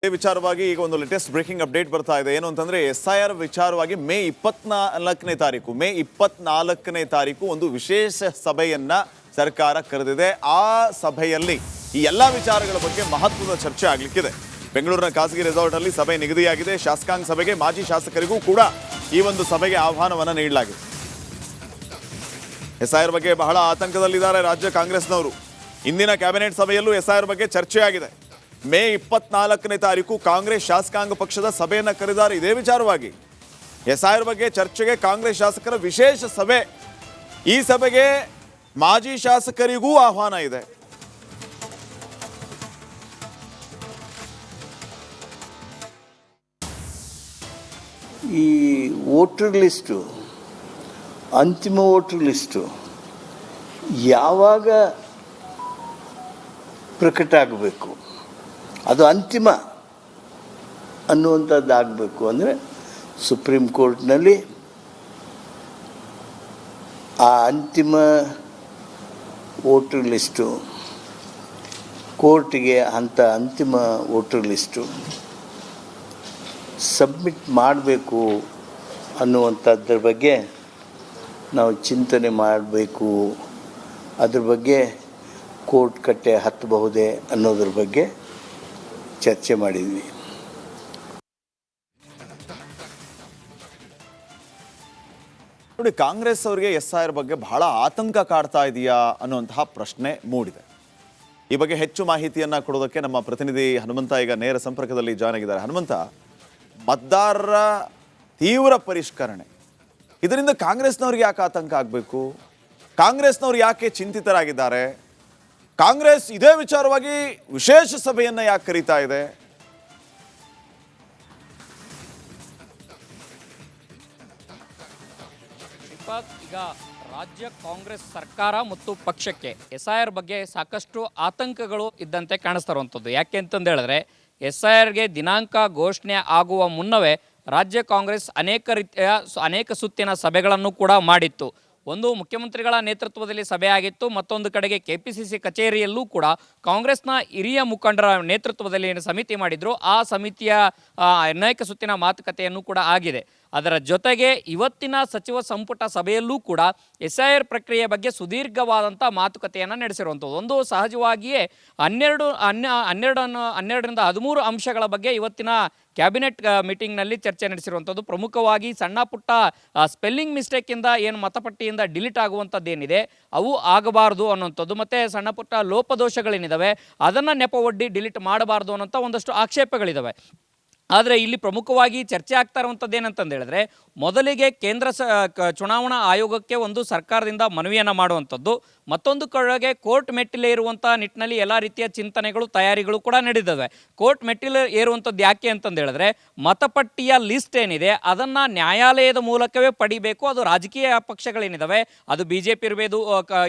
ವಿಚಾರವಾಗಿ ಈಗ ಒಂದು ಲೇಟೆಸ್ಟ್ ಬ್ರೇಕಿಂಗ್ ಅಪ್ಡೇಟ್ ಬರ್ತಾ ಇದೆ. ಏನು ಅಂತಂದ್ರೆ SIR ವಿಚಾರವಾಗಿ ಮೇ 24ನೇ ತಾರೀಕು ಒಂದು ವಿಶೇಷ ಸಭೆಯನ್ನ ಸರ್ಕಾರ ಕರೆದಿದೆ. ಆ ಸಭೆಯಲ್ಲಿ ಈ ಎಲ್ಲಾ ವಿಚಾರಗಳ ಬಗ್ಗೆ ಮಹತ್ವದ ಚರ್ಚೆ ಆಗಲಿಕ್ಕಿದೆ. ಬೆಂಗಳೂರಿನ ಖಾಸಗಿ ರೆಸಾರ್ಟ್ ಅಲ್ಲಿ ಸಭೆ ನಿಗದಿಯಾಗಿದೆ. ಶಾಸಕಾಂಗ ಸಭೆಗೆ ಮಾಜಿ ಶಾಸಕರಿಗೂ ಕೂಡ ಈ ಒಂದು ಸಭೆಗೆ ಆಹ್ವಾನವನ್ನ ನೀಡಲಾಗಿದೆ. SIR ಬಗ್ಗೆ ಬಹಳ ಆತಂಕದಲ್ಲಿದ್ದಾರೆ ರಾಜ್ಯ ಕಾಂಗ್ರೆಸ್ನವರು. ಇಂದಿನ ಕ್ಯಾಬಿನೆಟ್ ಸಭೆಯಲ್ಲೂ SIR ಬಗ್ಗೆ ಚರ್ಚೆ ಆಗಿದೆ. ಮೇ 24ನೇ ತಾರೀಕು ಕಾಂಗ್ರೆಸ್ ಶಾಸಕಾಂಗ ಪಕ್ಷದ ಸಭೆಯನ್ನು ಕರೆದಿದ್ದಾರೆ. ಇದೇ ವಿಚಾರವಾಗಿ SIR ಬಗ್ಗೆ ಚರ್ಚೆಗೆ ಕಾಂಗ್ರೆಸ್ ಶಾಸಕರ ವಿಶೇಷ ಸಭೆ. ಈ ಸಭೆಗೆ ಮಾಜಿ ಶಾಸಕರಿಗೂ ಆಹ್ವಾನ ಇದೆ. ಈ ವೋಟರ್ ಲಿಸ್ಟು, ಅಂತಿಮ ವೋಟರ್ ಲಿಸ್ಟು ಯಾವಾಗ ಪ್ರಕಟ ಆಗಬೇಕು, ಅದು ಅಂತಿಮ ಅನ್ನುವಂಥದ್ದಾಗಬೇಕು ಅಂದರೆ ಸುಪ್ರೀಂ ಕೋರ್ಟ್ನಲ್ಲಿ ಆ ಅಂತಿಮ ವೋಟರ್ ಲಿಸ್ಟು ಕೋರ್ಟಿಗೆ ಅಂತಿಮ ವೋಟರ್ ಲಿಸ್ಟು ಸಬ್ಮಿಟ್ ಮಾಡಬೇಕು ಅನ್ನುವಂಥದ್ರ ಬಗ್ಗೆ ನಾವು ಚಿಂತನೆ ಮಾಡಬೇಕು. ಅದ್ರ ಬಗ್ಗೆ ಕೋರ್ಟ್ ಕಟ್ಟೆ ಹತ್ತಬಹುದೇ ಅನ್ನೋದ್ರ ಬಗ್ಗೆ ಚರ್ಚೆ ಮಾಡಿದ್ವಿ. ನೋಡಿ, ಕಾಂಗ್ರೆಸ್ ಅವರಿಗೆ SIR ಬಗ್ಗೆ ಬಹಳ ಆತಂಕ ಕಾಡ್ತಾ ಇದೆಯಾ ಅನ್ನುವಂತಹ ಪ್ರಶ್ನೆ ಮೂಡಿದೆ. ಈ ಬಗ್ಗೆ ಹೆಚ್ಚು ಮಾಹಿತಿಯನ್ನ ಕೊಡೋದಕ್ಕೆ ನಮ್ಮ ಪ್ರತಿನಿಧಿ ಹನುಮಂತ ಈಗ ನೇರ ಸಂಪರ್ಕದಲ್ಲಿ ಜಾಯ್ನ್ ಆಗಿದ್ದಾರೆ. ಹನುಮಂತ, ಮತದಾರರ ತೀವ್ರ ಪರಿಷ್ಕರಣೆ, ಇದರಿಂದ ಕಾಂಗ್ರೆಸ್ನವ್ರಿಗೆ ಯಾಕೆ ಆತಂಕ ಆಗಬೇಕು? ಕಾಂಗ್ರೆಸ್ನವ್ರು ಯಾಕೆ ಚಿಂತಿತರಾಗಿದ್ದಾರೆ? ಕಾಂಗ್ರೆಸ್ ಇದೇ ವಿಚಾರವಾಗಿ ವಿಶೇಷ ಸಭೆಯನ್ನ ಯಾಕೆ ಕರೀತಾ ಇದೆ? ಈಗ ರಾಜ್ಯ ಕಾಂಗ್ರೆಸ್ ಸರ್ಕಾರ ಮತ್ತು ಪಕ್ಷಕ್ಕೆ SIR ಬಗ್ಗೆ ಸಾಕಷ್ಟು ಆತಂಕಗಳು ಇದ್ದಂತೆ ಕಾಣಿಸ್ತಾ ಇರುವಂಥದ್ದು. ಯಾಕೆ ಅಂತಂದು ಹೇಳಿದ್ರೆ SIRಗೆ ದಿನಾಂಕ ಘೋಷಣೆ ಆಗುವ ಮುನ್ನವೇ ರಾಜ್ಯ ಕಾಂಗ್ರೆಸ್ ಅನೇಕ ಸುತ್ತಿನ ಸಭೆಗಳನ್ನು ಕೂಡ ಮಾಡಿತ್ತು. ಒಂದು ಮುಖ್ಯಮಂತ್ರಿಗಳ ನೇತೃತ್ವದಲ್ಲಿ ಸಭೆ ಆಗಿತ್ತು, ಮತ್ತೊಂದು ಕಡೆಗೆ KPCC ಕಚೇರಿಯಲ್ಲೂ ಕೂಡ ಕಾಂಗ್ರೆಸ್ನ ಹಿರಿಯ ಮುಖಂಡರ ನೇತೃತ್ವದಲ್ಲಿ ಏನು ಸಮಿತಿ ಮಾಡಿದ್ರು, ಆ ಸಮಿತಿಯ ಅನೇಕ ಸುತ್ತಿನ ಮಾತುಕತೆಯನ್ನು ಕೂಡ ಆಗಿದೆ. ಅದರ ಜೊತೆಗೆ ಇವತ್ತಿನ ಸಚಿವ ಸಂಪುಟ ಸಭೆಯಲ್ಲೂ ಕೂಡ SIR ಪ್ರಕ್ರಿಯೆ ಬಗ್ಗೆ ಸುದೀರ್ಘವಾದಂಥ ಮಾತುಕತೆಯನ್ನು ನಡೆಸಿರುವಂಥದ್ದು. ಒಂದು ಸಹಜವಾಗಿಯೇ 12ರಿಂದ 13 ಅಂಶಗಳ ಬಗ್ಗೆ ಇವತ್ತಿನ ಕ್ಯಾಬಿನೆಟ್ ಮೀಟಿಂಗ್ನಲ್ಲಿ ಚರ್ಚೆ ನಡೆಸಿರುವಂಥದ್ದು. ಪ್ರಮುಖವಾಗಿ ಸಣ್ಣ ಪುಟ್ಟ ಸ್ಪೆಲ್ಲಿಂಗ್ ಮಿಸ್ಟೇಕಿಂದ ಏನು ಮತಪಟ್ಟಿಯಿಂದ ಡಿಲೀಟ್ ಆಗುವಂಥದ್ದೇನಿದೆ ಅವು ಆಗಬಾರ್ದು ಅನ್ನೋಂಥದ್ದು, ಮತ್ತು ಸಣ್ಣ ಪುಟ್ಟ ಲೋಪದೋಷಗಳೇನಿದ್ದಾವೆ ಅದನ್ನು ನೆಪ ಒಡ್ಡಿ ಡಿಲೀಟ್ ಮಾಡಬಾರ್ದು ಅನ್ನೋಂಥ ಒಂದಷ್ಟು ಆಕ್ಷೇಪಗಳಿದ್ದಾವೆ. ಆದರೆ ಇಲ್ಲಿ ಪ್ರಮುಖವಾಗಿ ಚರ್ಚೆ ಆಗ್ತಾ ಇರುವಂಥದ್ದು ಏನಂತಂದು ಹೇಳಿದ್ರೆ, ಮೊದಲಿಗೆ ಕೇಂದ್ರ ಚುನಾವಣಾ ಆಯೋಗಕ್ಕೆ ಒಂದು ಸರ್ಕಾರದಿಂದ ಮನವಿಯನ್ನು ಮಾಡುವಂಥದ್ದು, ಮತ್ತೊಂದು ಕಡೆಗೆ ಕೋರ್ಟ್ ಮೆಟ್ಟಿಲೇ ಇರುವಂಥ ನಿಟ್ಟಿನಲ್ಲಿ ಎಲ್ಲ ರೀತಿಯ ಚಿಂತನೆಗಳು, ತಯಾರಿಗಳು ಕೂಡ ನಡೆದಿದ್ದಾವೆ. ಕೋರ್ಟ್ ಮೆಟ್ಟಿಲು ಏರುವಂಥದ್ದು ಯಾಕೆ ಅಂತಂದು ಹೇಳಿದ್ರೆ, ಮತಪಟ್ಟಿಯ ಲಿಸ್ಟ್ ಏನಿದೆ ಅದನ್ನು ನ್ಯಾಯಾಲಯದ ಮೂಲಕವೇ ಪಡಿಬೇಕು. ಅದು ರಾಜಕೀಯ ಪಕ್ಷಗಳೇನಿದ್ದಾವೆ, ಅದು BJP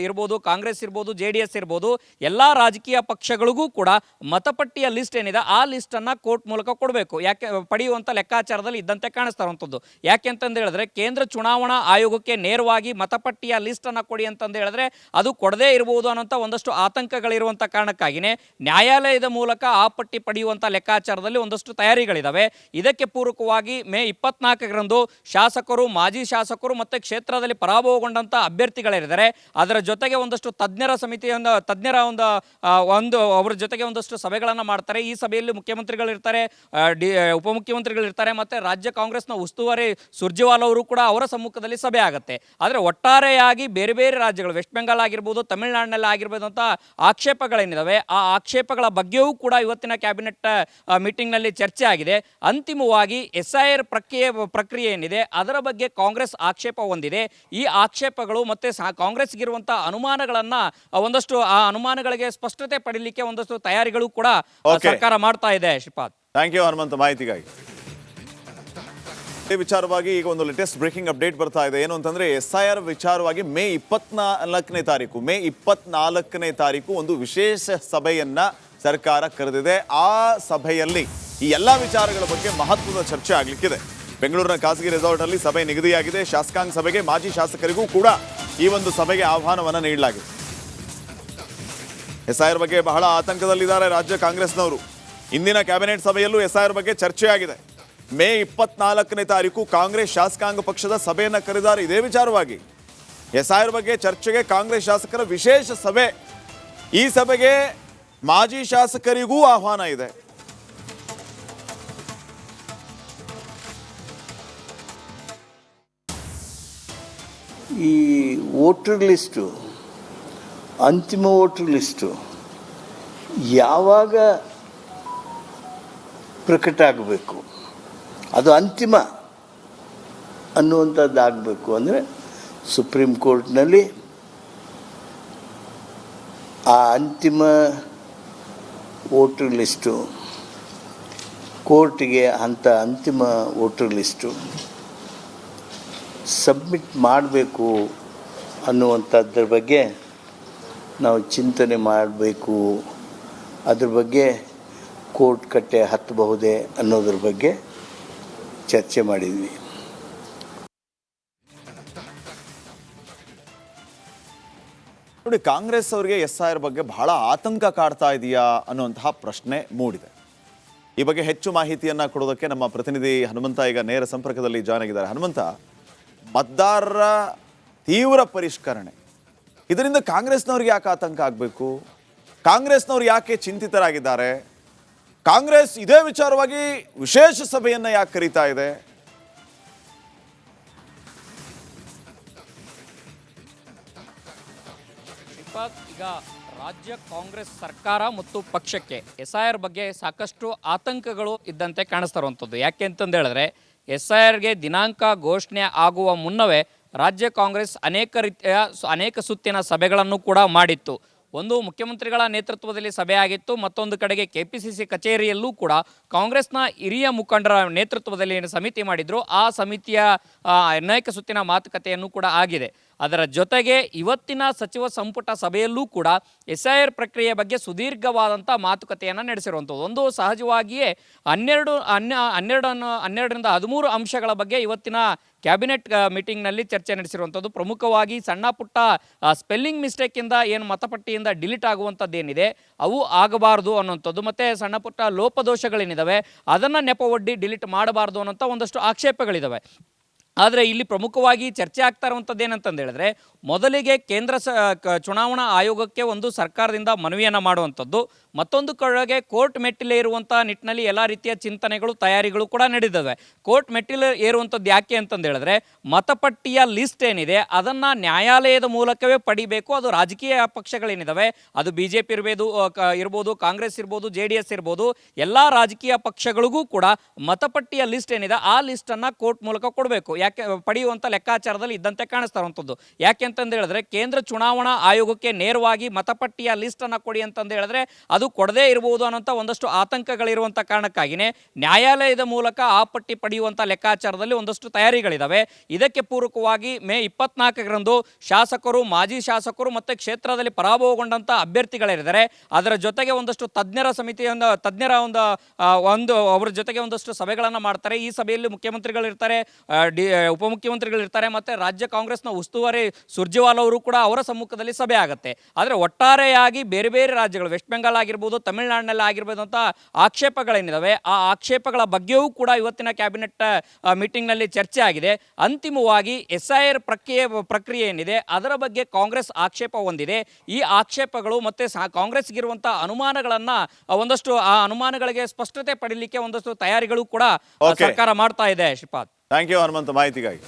ಇರ್ಬೋದು, ಕಾಂಗ್ರೆಸ್ ಇರ್ಬೋದು, JDS ಇರ್ಬೋದು, ಎಲ್ಲ ರಾಜಕೀಯ ಪಕ್ಷಗಳಿಗೂ ಕೂಡ ಮತಪಟ್ಟಿಯ ಲಿಸ್ಟ್ ಏನಿದೆ ಆ ಲಿಸ್ಟನ್ನು ಕೋರ್ಟ್ ಮೂಲಕ ಕೊಡಬೇಕು. ಯಾಕೆ ಪಡೆಯುವಂಥ ಲೆಕ್ಕಾಚಾರದಲ್ಲಿ ಇದ್ದಂತೆ ಕಾಣಿಸ್ತಾ ಇರುವಂಥದ್ದು. ಯಾಕೆ ಅಂತಂದು ಹೇಳಿದ್ರೆ, ಕೇಂದ್ರ ಚುನಾವಣಾ ಆಯೋಗಕ್ಕೆ ನೇರವಾಗಿ ಮತಪಟ್ಟಿಯ ಲಿಸ್ಟನ್ನು ಕೊಡಿ ಅಂತಂದು ಹೇಳಿದ್ರೆ ಅದು ಕೊಡದೇ ಇರಬಹುದು ಅನ್ನೋಂಥ ಒಂದಷ್ಟು ಆತಂಕಗಳಿರುವಂಥ ಕಾರಣಕ್ಕಾಗಿಯೇ ನ್ಯಾಯಾಲಯದ ಮೂಲಕ ಆ ಪಟ್ಟಿ ಪಡೆಯುವಂಥ ಲೆಕ್ಕಾಚಾರದಲ್ಲಿ ಒಂದಷ್ಟು ತಯಾರಿಗಳಿದ್ದಾವೆ. ಇದಕ್ಕೆ ಪೂರಕವಾಗಿ ಮೇ 24ರಂದು ಶಾಸಕರು, ಮಾಜಿ ಶಾಸಕರು ಮತ್ತು ಕ್ಷೇತ್ರದಲ್ಲಿ ಪರಾಭವಗೊಂಡಂಥ ಅಭ್ಯರ್ಥಿಗಳಿದ್ದಾರೆ. ಅದರ ಜೊತೆಗೆ ಒಂದಷ್ಟು ತಜ್ಞರ ಸಮಿತಿಯಿಂದ ಅವರ ಜೊತೆಗೆ ಒಂದಷ್ಟು ಸಭೆಗಳನ್ನು ಮಾಡ್ತಾರೆ. ಈ ಸಭೆಯಲ್ಲಿ ಮುಖ್ಯಮಂತ್ರಿಗಳಿರ್ತಾರೆ, ಉಪಮುಖ್ಯಮಂತ್ರಿಗಳಿರ್ತಾರೆ, ಮತ್ತು ರಾಜ್ಯ ಕಾಂಗ್ರೆಸ್ನ ಉಸ್ತುವಾರಿ ಸುರ್ಜೇವಾಲಾ ಅವರು ಕೂಡ ಅವರ ಸಮ್ಮುಖದಲ್ಲಿ ಸಭೆ ಆಗುತ್ತೆ. ಆದರೆ ಒಟ್ಟಾರೆಯಾಗಿ ಬೇರೆ ಬೇರೆ ರಾಜ್ಯಗಳು, ವೆಸ್ಟ್ ಬೆಂಗಾಲ್ ಆಗಿರ್ಬೋದು, ತಮಿಳುನಾಡಿನಲ್ಲಿ ಆಗಿರ್ಬೋದು ಅಂತ ಆಕ್ಷೇಪಗಳೇನಿದ್ದಾವೆ ಆ ಆಕ್ಷೇಪಗಳ ಬಗ್ಗೆಯೂ ಕೂಡ ಇವತ್ತಿನ ಕ್ಯಾಬಿನೆಟ್ ಮೀಟಿಂಗ್ನಲ್ಲಿ ಚರ್ಚೆ ಆಗಿದೆ. ಅಂತಿಮವಾಗಿ SIR ಪ್ರಕ್ರಿಯೆ ಏನಿದೆ ಅದರ ಬಗ್ಗೆ ಕಾಂಗ್ರೆಸ್ ಆಕ್ಷೇಪ ಹೊಂದಿದೆ. ಈ ಆಕ್ಷೇಪಗಳು ಮತ್ತು ಕಾಂಗ್ರೆಸ್ಗಿರುವಂಥ ಅನುಮಾನಗಳನ್ನು ಒಂದಷ್ಟು ಆ ಅನುಮಾನಗಳಿಗೆ ಸ್ಪಷ್ಟತೆ ಪಡೀಲಿಕ್ಕೆ ಒಂದಷ್ಟು ತಯಾರಿಗಳು ಕೂಡ ಸರ್ಕಾರ ಮಾಡ್ತಾ ಇದೆ. ಶ್ರೀಪಾದ್, ಥ್ಯಾಂಕ್ ಯು ಹನುಮಂತ ಮಾಹಿತಿಗಾಗಿ. ಈ ವಿಚಾರವಾಗಿ ಈಗ ಒಂದು ಲೇಟೆಸ್ಟ್ ಬ್ರೇಕಿಂಗ್ ಅಪ್ಡೇಟ್ ಬರ್ತಾ ಇದೆ. ಏನು ಅಂತಂದ್ರೆ SIR ವಿಚಾರವಾಗಿ ಮೇ 24ನೇ ತಾರೀಕು ಒಂದು ವಿಶೇಷ ಸಭೆಯನ್ನ ಸರ್ಕಾರ ಕರೆದಿದೆ. ಆ ಸಭೆಯಲ್ಲಿ ಈ ಎಲ್ಲಾ ವಿಚಾರಗಳ ಬಗ್ಗೆ ಮಹತ್ವದ ಚರ್ಚೆ ಆಗಲಿಕ್ಕಿದೆ. ಬೆಂಗಳೂರಿನ ಖಾಸಗಿ ರೆಸಾರ್ಟ್ ಅಲ್ಲಿ ಸಭೆ ನಿಗದಿಯಾಗಿದೆ. ಶಾಸಕಾಂಗ ಸಭೆಗೆ ಮಾಜಿ ಶಾಸಕರಿಗೂ ಕೂಡ ಈ ಒಂದು ಸಭೆಗೆ ಆಹ್ವಾನವನ್ನ ನೀಡಲಾಗಿದೆ. SIR ಬಗ್ಗೆ ಬಹಳ ಆತಂಕದಲ್ಲಿದ್ದಾರೆ ರಾಜ್ಯ ಕಾಂಗ್ರೆಸ್ನವರು. ಇಂದಿನ ಕ್ಯಾಬಿನೆಟ್ ಸಭೆಯಲ್ಲೂ SIR ಬಗ್ಗೆ ಚರ್ಚೆ ಆಗಿದೆ. ಮೇ 24ನೇ ತಾರೀಕು ಕಾಂಗ್ರೆಸ್ ಶಾಸಕಾಂಗ ಪಕ್ಷದ ಸಭೆಯನ್ನು ಕರೆದಿದ್ದಾರೆ ಇದೇ ವಿಚಾರವಾಗಿ. SIR ಬಗ್ಗೆ ಚರ್ಚೆಗೆ ಕಾಂಗ್ರೆಸ್ ಶಾಸಕರ ವಿಶೇಷ ಸಭೆ. ಈ ಸಭೆಗೆ ಮಾಜಿ ಶಾಸಕರಿಗೂ ಆಹ್ವಾನ ಇದೆ. ಈ ವೋಟರ್ ಲಿಸ್ಟು, ಅಂತಿಮ ವೋಟರ್ ಲಿಸ್ಟು ಯಾವಾಗ ಪ್ರಕಟ ಆಗಬೇಕು, ಅದು ಅಂತಿಮ ಅನ್ನುವಂಥದ್ದು ಆಗಬೇಕು ಅಂದರೆ ಸುಪ್ರೀಂ ಕೋರ್ಟ್ನಲ್ಲಿ ಆ ಅಂತಿಮ ವೋಟರ್ ಲಿಸ್ಟು ಕೋರ್ಟಿಗೆ ಅಂತಿಮ ವೋಟರ್ ಲಿಸ್ಟು ಸಬ್ಮಿಟ್ ಮಾಡಬೇಕು ಅನ್ನುವಂಥದ್ರ ಬಗ್ಗೆ ನಾವು ಚಿಂತನೆ ಮಾಡಬೇಕು. ಅದ್ರ ಬಗ್ಗೆ ಕೋರ್ಟ್ ಕಟ್ಟೆ ಹತ್ತಬಹುದೇ ಅನ್ನೋದ್ರ ಬಗ್ಗೆ ಚರ್ಚೆ ಮಾಡಿದ್ವಿ. ನೋಡಿ, ಕಾಂಗ್ರೆಸ್ ಅವರಿಗೆ SIR ಬಗ್ಗೆ ಬಹಳ ಆತಂಕ ಕಾಡ್ತಾ ಇದೆಯಾ ಅನ್ನುವಂತಹ ಪ್ರಶ್ನೆ ಮೂಡಿದೆ. ಈ ಬಗ್ಗೆ ಹೆಚ್ಚು ಮಾಹಿತಿಯನ್ನ ಕೊಡೋದಕ್ಕೆ ನಮ್ಮ ಪ್ರತಿನಿಧಿ ಹನುಮಂತ ಈಗ ನೇರ ಸಂಪರ್ಕದಲ್ಲಿ ಜಾಯ್ನ್ ಆಗಿದ್ದಾರೆ. ಹನುಮಂತ, ಮತದಾರರ ತೀವ್ರ ಪರಿಷ್ಕರಣೆ, ಇದರಿಂದ ಕಾಂಗ್ರೆಸ್ನವ್ರಿಗೆ ಯಾಕೆ ಆತಂಕ ಆಗಬೇಕು? ಕಾಂಗ್ರೆಸ್ನವ್ರು ಯಾಕೆ ಚಿಂತಿತರಾಗಿದ್ದಾರೆ? ಕಾಂಗ್ರೆಸ್ ಇದೇ ವಿಚಾರವಾಗಿ ವಿಶೇಷ ಸಭೆಯನ್ನ ಯಾಕೆ ಕರೀತಾ ಇದೆ? ಈಗ ರಾಜ್ಯ ಕಾಂಗ್ರೆಸ್ ಸರ್ಕಾರ ಮತ್ತು ಪಕ್ಷಕ್ಕೆ SIR ಬಗ್ಗೆ ಸಾಕಷ್ಟು ಆತಂಕಗಳು ಇದ್ದಂತೆ ಕಾಣಿಸ್ತಾ ಇರುವಂಥದ್ದು. ಯಾಕೆ ಅಂತಂದು ಹೇಳಿದ್ರೆ SIRಗೆ ದಿನಾಂಕ ಘೋಷಣೆ ಆಗುವ ಮುನ್ನವೇ ರಾಜ್ಯ ಕಾಂಗ್ರೆಸ್ ಅನೇಕ ಸುತ್ತಿನ ಸಭೆಗಳನ್ನು ಕೂಡ ಮಾಡಿತ್ತು. ಒಂದು ಮುಖ್ಯಮಂತ್ರಿಗಳ ನೇತೃತ್ವದಲ್ಲಿ ಸಭೆ ಆಗಿತ್ತು, ಮತ್ತೊಂದು ಕಡೆಗೆ KPCC ಕಚೇರಿಯಲ್ಲೂ ಕೂಡ ಕಾಂಗ್ರೆಸ್ನ ಹಿರಿಯ ಮುಖಂಡರ ನೇತೃತ್ವದಲ್ಲಿ ಏನು ಸಮಿತಿ ಮಾಡಿದ್ರು, ಆ ಸಮಿತಿಯ ಅನೇಕ ಸುತ್ತಿನ ಮಾತುಕತೆಯನ್ನು ಕೂಡ ಆಗಿದೆ. ಅದರ ಜೊತೆಗೆ ಇವತ್ತಿನ ಸಚಿವ ಸಂಪುಟ ಸಭೆಯಲ್ಲೂ ಕೂಡ SIR ಪ್ರಕ್ರಿಯೆ ಬಗ್ಗೆ ಸುದೀರ್ಘವಾದಂಥ ಮಾತುಕತೆಯನ್ನು ನಡೆಸಿರುವಂಥದ್ದು. ಒಂದು ಸಹಜವಾಗಿಯೇ 12ರಿಂದ 13 ಅಂಶಗಳ ಬಗ್ಗೆ ಇವತ್ತಿನ ಕ್ಯಾಬಿನೆಟ್ ಮೀಟಿಂಗ್ನಲ್ಲಿ ಚರ್ಚೆ ನಡೆಸಿರುವಂಥದ್ದು. ಪ್ರಮುಖವಾಗಿ ಸಣ್ಣ ಪುಟ್ಟ ಸ್ಪೆಲ್ಲಿಂಗ್ ಮಿಸ್ಟೇಕಿಂದ ಏನು ಮತಪಟ್ಟಿಯಿಂದ ಡಿಲೀಟ್ ಆಗುವಂಥದ್ದೇನಿದೆ ಅವು ಆಗಬಾರ್ದು ಅನ್ನೋಂಥದ್ದು, ಮತ್ತು ಸಣ್ಣ ಪುಟ್ಟ ಲೋಪದೋಷಗಳೇನಿದ್ದಾವೆ ಅದನ್ನು ನೆಪ ಒಡ್ಡಿ ಡಿಲೀಟ್ ಮಾಡಬಾರ್ದು ಅನ್ನೋಂಥ ಒಂದಷ್ಟು ಆಕ್ಷೇಪಗಳಿದ್ದಾವೆ. ಆದರೆ ಇಲ್ಲಿ ಪ್ರಮುಖವಾಗಿ ಚರ್ಚೆ ಆಗ್ತಾ ಇರುವಂಥದ್ದು ಏನಂತಂದು ಹೇಳಿದ್ರೆ, ಮೊದಲಿಗೆ ಕೇಂದ್ರ ಚುನಾವಣಾ ಆಯೋಗಕ್ಕೆ ಒಂದು ಸರ್ಕಾರದಿಂದ ಮನವಿಯನ್ನು ಮಾಡುವಂಥದ್ದು, ಮತ್ತೊಂದು ಕಡೆಗೆ ಕೋರ್ಟ್ ಮೆಟ್ಟಿಲೇ ಇರುವಂಥ ನಿಟ್ಟಿನಲ್ಲಿ ಎಲ್ಲ ರೀತಿಯ ಚಿಂತನೆಗಳು ತಯಾರಿಗಳು ಕೂಡ ನಡೆದಿವೆ. ಕೋರ್ಟ್ ಮೆಟ್ಟಿಲು ಏರುವಂಥದ್ದು ಯಾಕೆ ಅಂತಂದು ಹೇಳಿದ್ರೆ, ಮತಪಟ್ಟಿಯ ಲಿಸ್ಟ್ ಏನಿದೆ ಅದನ್ನು ನ್ಯಾಯಾಲಯದ ಮೂಲಕವೇ ಪಡಿಬೇಕು. ಅದು ರಾಜಕೀಯ ಪಕ್ಷಗಳೇನಿದ್ದಾವೆ, ಅದು BJP ಇರ್ಬೋದು, ಕಾಂಗ್ರೆಸ್ ಇರ್ಬೋದು, JDS ಇರ್ಬೋದು, ಎಲ್ಲ ರಾಜಕೀಯ ಪಕ್ಷಗಳಿಗೂ ಕೂಡ ಮತಪಟ್ಟಿಯ ಲಿಸ್ಟ್ ಏನಿದೆ ಆ ಲಿಸ್ಟನ್ನು ಕೋರ್ಟ್ ಮೂಲಕ ಕೊಡಬೇಕು. ಯಾಕೆ ಪಡೆಯುವಂಥ ಲೆಕ್ಕಾಚಾರದಲ್ಲಿ ಇದ್ದಂತೆ ಕಾಣಿಸ್ತಾ ಇರುವಂಥದ್ದು. ಯಾಕೆ ಅಂತಂದು ಹೇಳಿದ್ರೆ, ಕೇಂದ್ರ ಚುನಾವಣಾ ಆಯೋಗಕ್ಕೆ ನೇರವಾಗಿ ಮತಪಟ್ಟಿಯ ಲಿಸ್ಟನ್ನು ಕೊಡಿ ಅಂತಂದು ಹೇಳಿದ್ರೆ ಅದು ಕೊಡದೇ ಇರಬಹುದು ಅನ್ನೋಂಥ ಒಂದಷ್ಟು ಆತಂಕಗಳಿರುವಂಥ ಕಾರಣಕ್ಕಾಗಿಯೇ ನ್ಯಾಯಾಲಯದ ಮೂಲಕ ಆ ಪಟ್ಟಿ ಪಡೆಯುವಂಥ ಲೆಕ್ಕಾಚಾರದಲ್ಲಿ ಒಂದಷ್ಟು ತಯಾರಿಗಳಿದ್ದಾವೆ. ಇದಕ್ಕೆ ಪೂರಕವಾಗಿ ಮೇ 24ರಂದು ಶಾಸಕರು, ಮಾಜಿ ಶಾಸಕರು ಮತ್ತು ಕ್ಷೇತ್ರದಲ್ಲಿ ಪರಾಭವಗೊಂಡಂಥ ಅಭ್ಯರ್ಥಿಗಳಿದ್ದಾರೆ. ಅದರ ಜೊತೆಗೆ ಒಂದಷ್ಟು ಅವರ ಜೊತೆಗೆ ಒಂದಷ್ಟು ಸಭೆಗಳನ್ನು ಮಾಡ್ತಾರೆ. ಈ ಸಭೆಯಲ್ಲಿ ಮುಖ್ಯಮಂತ್ರಿಗಳಿರ್ತಾರೆ, ಉಪಮುಖ್ಯಮಂತ್ರಿಗಳಿರ್ತಾರೆ, ಮತ್ತು ರಾಜ್ಯ ಕಾಂಗ್ರೆಸ್ನ ಉಸ್ತುವಾರಿ ಸುರ್ಜೇವಾಲಾ ಅವರು ಕೂಡ ಅವರ ಸಮ್ಮುಖದಲ್ಲಿ ಸಭೆ ಆಗುತ್ತೆ. ಆದರೆ ಒಟ್ಟಾರೆಯಾಗಿ ಬೇರೆ ಬೇರೆ ರಾಜ್ಯಗಳು, ವೆಸ್ಟ್ ಬೆಂಗಾಲ್ ಆಗಿರ್ಬೋದು, ತಮಿಳುನಾಡಿನಲ್ಲಿ ಆಗಿರ್ಬೋದು ಅಂತ ಆಕ್ಷೇಪಗಳೇನಿದ್ದಾವೆ ಆ ಆಕ್ಷೇಪಗಳ ಬಗ್ಗೆಯೂ ಕೂಡ ಇವತ್ತಿನ ಕ್ಯಾಬಿನೆಟ್ ಮೀಟಿಂಗ್ನಲ್ಲಿ ಚರ್ಚೆ ಆಗಿದೆ. ಅಂತಿಮವಾಗಿ SIR ಪ್ರಕ್ರಿಯೆ ಏನಿದೆ ಅದರ ಬಗ್ಗೆ ಕಾಂಗ್ರೆಸ್ ಆಕ್ಷೇಪ ಹೊಂದಿದೆ. ಈ ಆಕ್ಷೇಪಗಳು ಮತ್ತು ಕಾಂಗ್ರೆಸ್ಗಿರುವಂಥ ಅನುಮಾನಗಳನ್ನು ಒಂದಷ್ಟು ಆ ಅನುಮಾನಗಳಿಗೆ ಸ್ಪಷ್ಟತೆ ಪಡೀಲಿಕ್ಕೆ ಒಂದಷ್ಟು ತಯಾರಿಗಳು ಕೂಡ ಸರ್ಕಾರ ಮಾಡ್ತಾ ಇದೆ. ಶ್ರೀಪಾದ್, ಥ್ಯಾಂಕ್ ಯು ಹನುಮಂತ ಮಾಹಿತಿಗಾಗಿ.